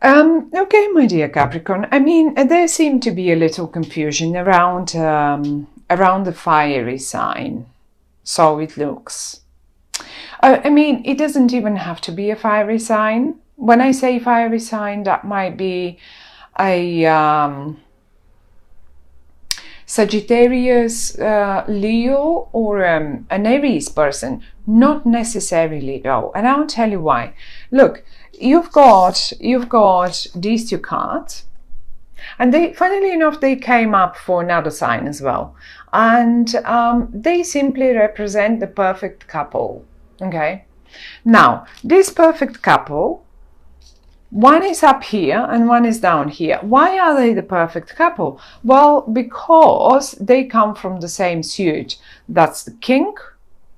Okay, my dear Capricorn. I mean, there seemed to be a little confusion around the fiery sign. So it looks. I mean, it doesn't even have to be a fiery sign. When I say fiery sign, that might be a Sagittarius, Leo, or an Aries person. Not necessarily though, and I'll tell you why. Look, you've got these two cards, and they, funnily enough, they came up for another sign as well, and they simply represent the perfect couple. Okay, now this perfect couple, one is up here and one is down here. Why are they the perfect couple? Well, because they come from the same suit. That's the king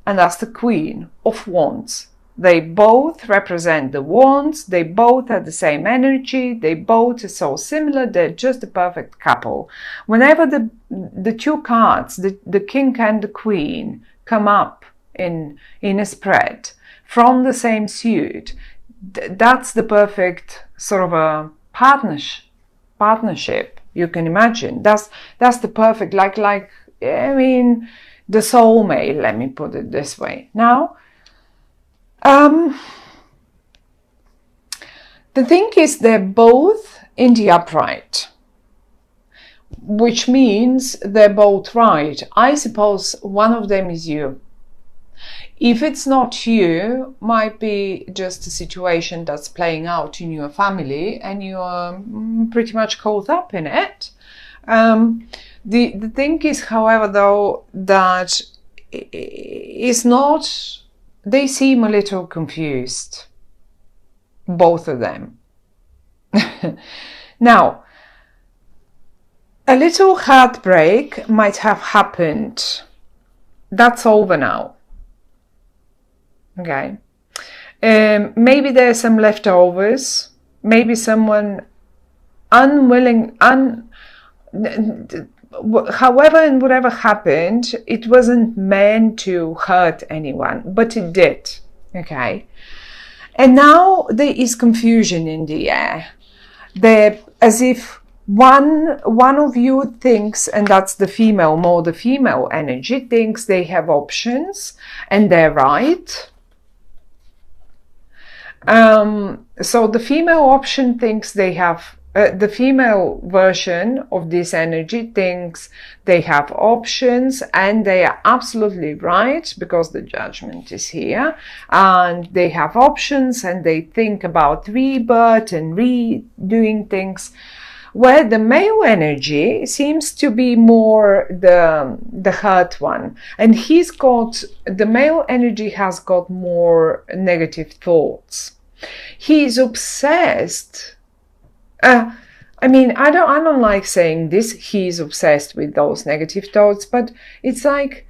and that's the queen of wands. They both represent the wands. They both have the same energy. They both are so similar. They're just the perfect couple. Whenever the two cards, the king and the queen, come up in a spread from the same suit, that's the perfect sort of a partnership you can imagine. That's the perfect, like I mean, the soulmate, let me put it this way. Now the thing is, they're both in the upright, which means they're both right. I suppose one of them is you. If it's not you, might be just a situation that's playing out in your family and you're pretty much caught up in it. The thing is, however, though, that it's not, they seem a little confused, both of them. Now, a little heartbreak might have happened. That's over now. Okay, maybe there's some leftovers, maybe someone unwilling, however and whatever happened, it wasn't meant to hurt anyone, but it did. Okay, and now there is confusion in the air. There, as if one of you thinks, and that's the female, more the female energy, thinks they have options and they're right. So the female option thinks they have, the female version of this energy thinks they have options and they are absolutely right because the judgment is here, and they have options and they think about rebirth and redoing things, where the male energy seems to be more the hurt one, and the male energy has got more negative thoughts. He's obsessed. I mean, I don't like saying this, he's obsessed with those negative thoughts, but it's like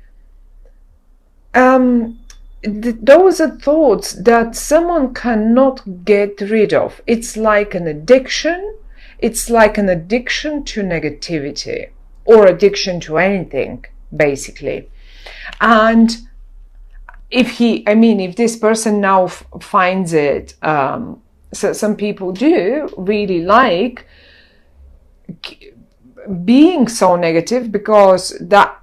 those are thoughts that someone cannot get rid of. It's like an addiction. It's like an addiction to negativity, or addiction to anything, basically. And if this person now finds it, so some people do really like being so negative, because that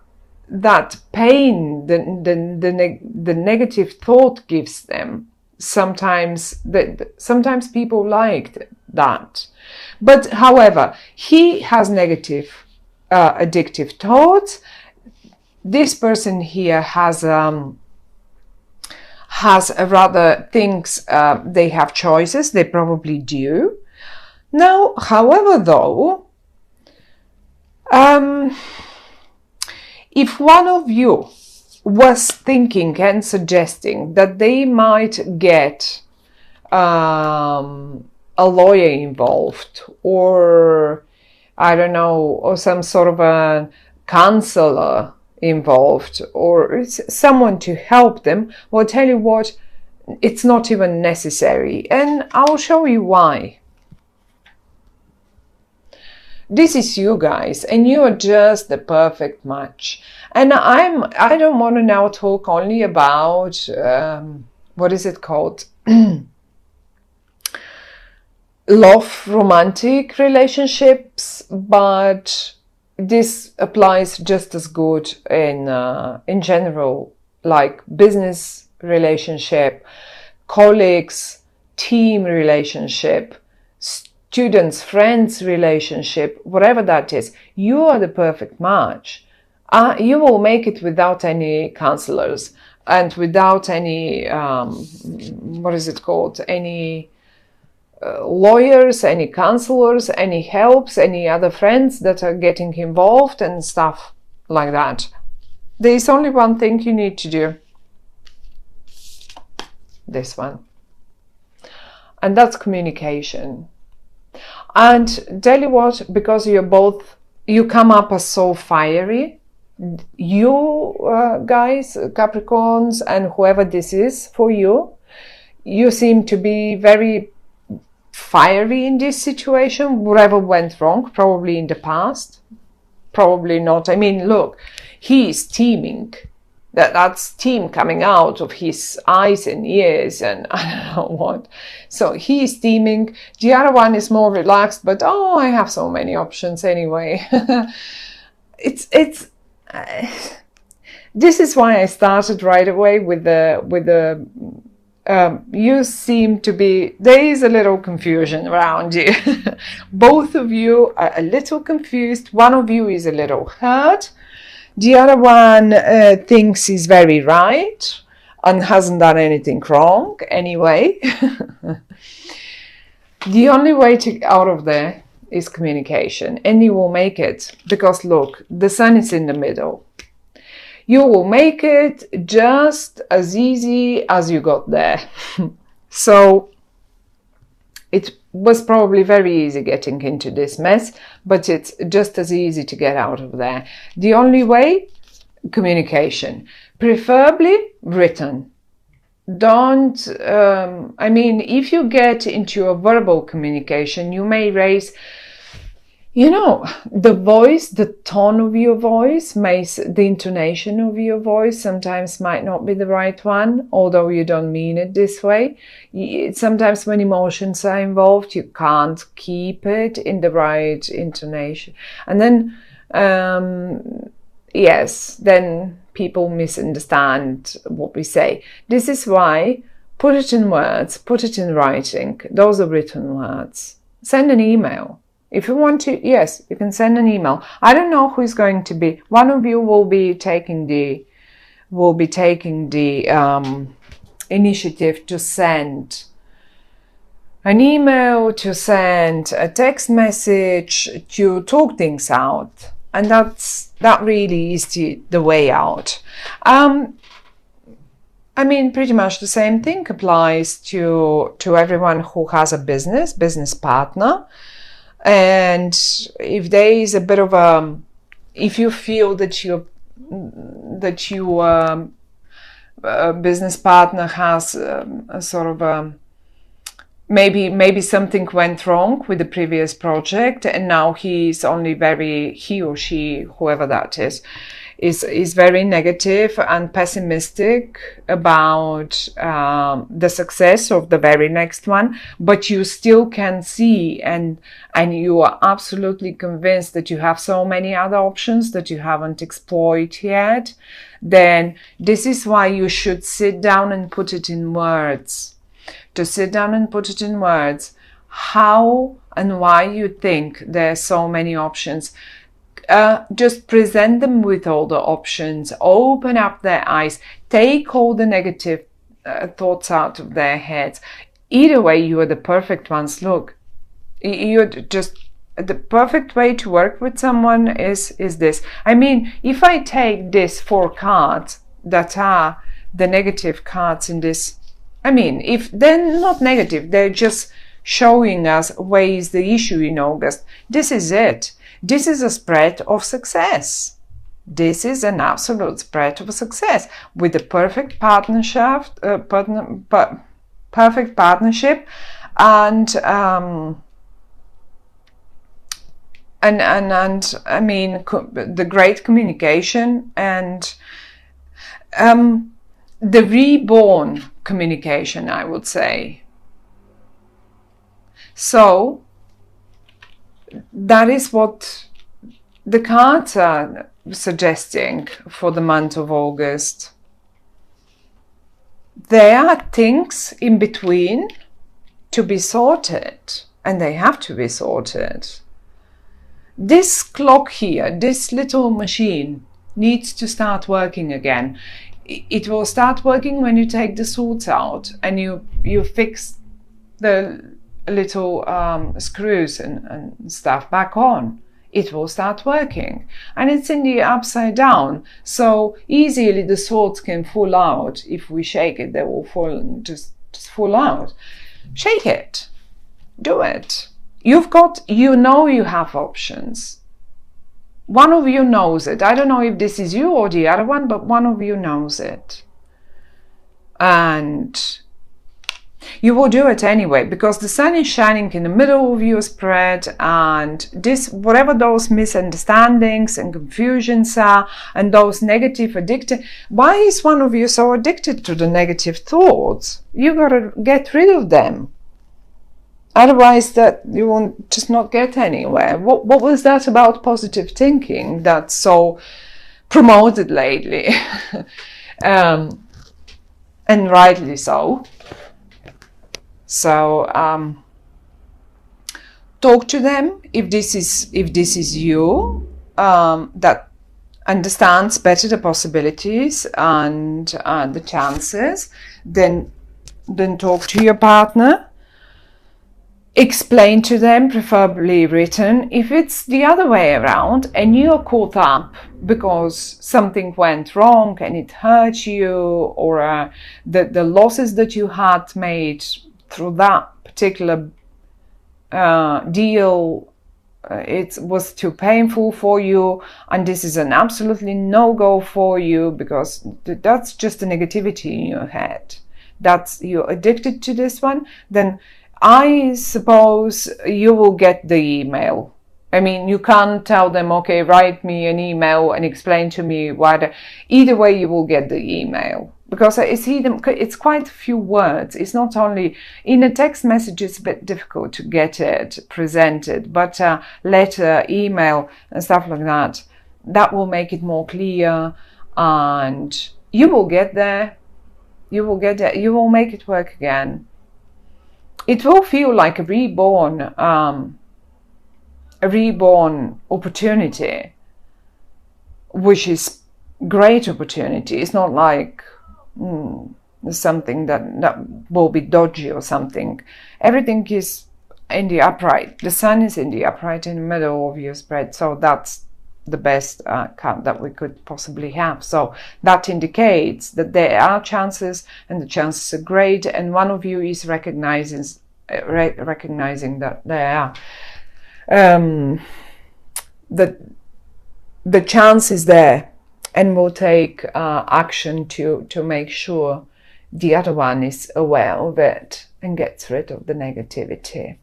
pain, the negative thought gives them. Sometimes people liked that. But however, he has negative addictive thoughts. This person here has a rather thinks they have choices. They probably do. Now, however, though, if one of you was thinking and suggesting that they might get a lawyer involved, or I don't know, or some sort of a counselor involved, or someone to help them, well, I'll tell you what, it's not even necessary, and I'll show you why. This is you guys, and you are just the perfect match. And I don't want to now talk only about what is it called? love romantic relationships, but this applies just as good in general, like business relationship, colleagues, team relationship, students, friends relationship, whatever that is. You are the perfect match. You will make it without any counselors and without any what is it called, any lawyers, any counselors, any helps, any other friends that are getting involved and stuff like that. There is only one thing you need to do. This one. And that's communication. And tell you what, because you come up as so fiery, you guys, Capricorns, and whoever this is for you, you seem to be very fiery in this situation. Whatever went wrong, probably in the past, probably not. I mean, look, he is steaming. That's steam coming out of his eyes and ears and I don't know what. So he is steaming. The other one is more relaxed, but oh, I have so many options anyway. This is why I started right away with the you seem to be, there is a little confusion around you. Both of you are a little confused. One of you is a little hurt. The other one thinks he's very right and hasn't done anything wrong anyway. The only way to get out of there is communication, and you will make it, because look, the sun is in the middle. You will make it just as easy as you got there. So it was probably very easy getting into this mess, but it's just as easy to get out of there. The only way, communication, preferably written. Don't, I mean, if you get into a verbal communication, you may raise, you know, the voice, the tone of your voice, the intonation of your voice sometimes might not be the right one, although you don't mean it this way. Sometimes when emotions are involved, you can't keep it in the right intonation. And then, yes, then people misunderstand what we say. This is why, put it in words, put it in writing. Those are written words. Send an email. If you want to, yes, you can send an email. I don't know who is going to be. One of you will be taking the initiative to send an email, to send a text message, to talk things out, and that really is the way out. I mean, pretty much the same thing applies to everyone who has a business partner. And if there is a bit of if you feel that your business partner has a sort of maybe something went wrong with the previous project, and now he or she, whoever that is very negative and pessimistic about the success of the very next one, but you still can see and you are absolutely convinced that you have so many other options that you haven't explored yet, then this is why you should sit down and put it in words. To sit down and put it in words, how and why you think there are so many options. Just present them with all the options, open up their eyes, take all the negative thoughts out of their heads. Either way, you are the perfect ones. Look, you're just the perfect way to work with someone is this. I mean, if I take these 4 cards that are the negative cards in this, I mean, if they're not negative, they're just showing us where is the issue in August. This is it. This is a spread of success. This is an absolute spread of success with the perfect partnership, perfect partnership, and I mean the great communication and the reborn communication, I would say. So that is what the cards are suggesting for the month of August. There are things in between to be sorted, and they have to be sorted. This clock here, this little machine, needs to start working again. It will start working when you take the swords out and you fix the little screws and stuff back on. It will start working, and it's in the upside down, so easily the swords can fall out. If we shake it, they will fall, just fall out. Shake it, do it. You've got, you know, you have options. One of you knows it. I don't know if this is you or the other one, but one of you knows it, and you will do it anyway, because the sun is shining in the middle of your spread, and this, whatever those misunderstandings and confusions are, and those negative addicted, why is one of you so addicted to the negative thoughts? You gotta get rid of them. Otherwise, that you won't just not get anywhere. What was that about positive thinking that's so promoted lately? And rightly so. So talk to them if this is you, that understands better the possibilities and the chances. Then talk to your partner. Explain to them, preferably written. If it's the other way around and you're caught up because something went wrong and it hurt you, or the losses that you had made through that particular deal, it was too painful for you, and this is an absolutely no-go for you, because that's just the negativity in your head, that's, you're addicted to this one, then I suppose you will get the email. I mean, you can't tell them, okay, write me an email and explain to me why. Either way, you will get the email, because I see them. It's quite a few words. It's not only in a text message. It's a bit difficult to get it presented, but letter, email, and stuff like that. That will make it more clear, and you will get there. You will get there. You will make it work again. It will feel like a reborn opportunity, which is great opportunity. It's not like something that will be dodgy or something. Everything is in the upright. The sun is in the upright in the middle of your spread, so that's the best card that we could possibly have. So that indicates that there are chances, and the chances are great, and one of you is recognizing that there are that the chance is there, and will take action to make sure the other one is aware of it and gets rid of the negativity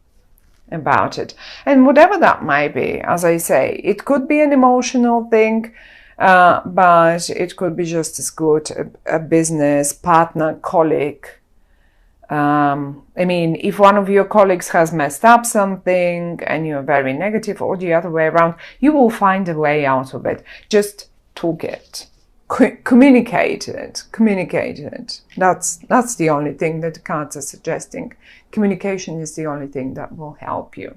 about it. And whatever that might be, as I say, it could be an emotional thing, but it could be just as good a business partner, colleague. I mean, if one of your colleagues has messed up something and you're very negative, or the other way around, you will find a way out of it. Just talk it, communicate it. That's the only thing that the cards are suggesting. Communication is the only thing that will help you.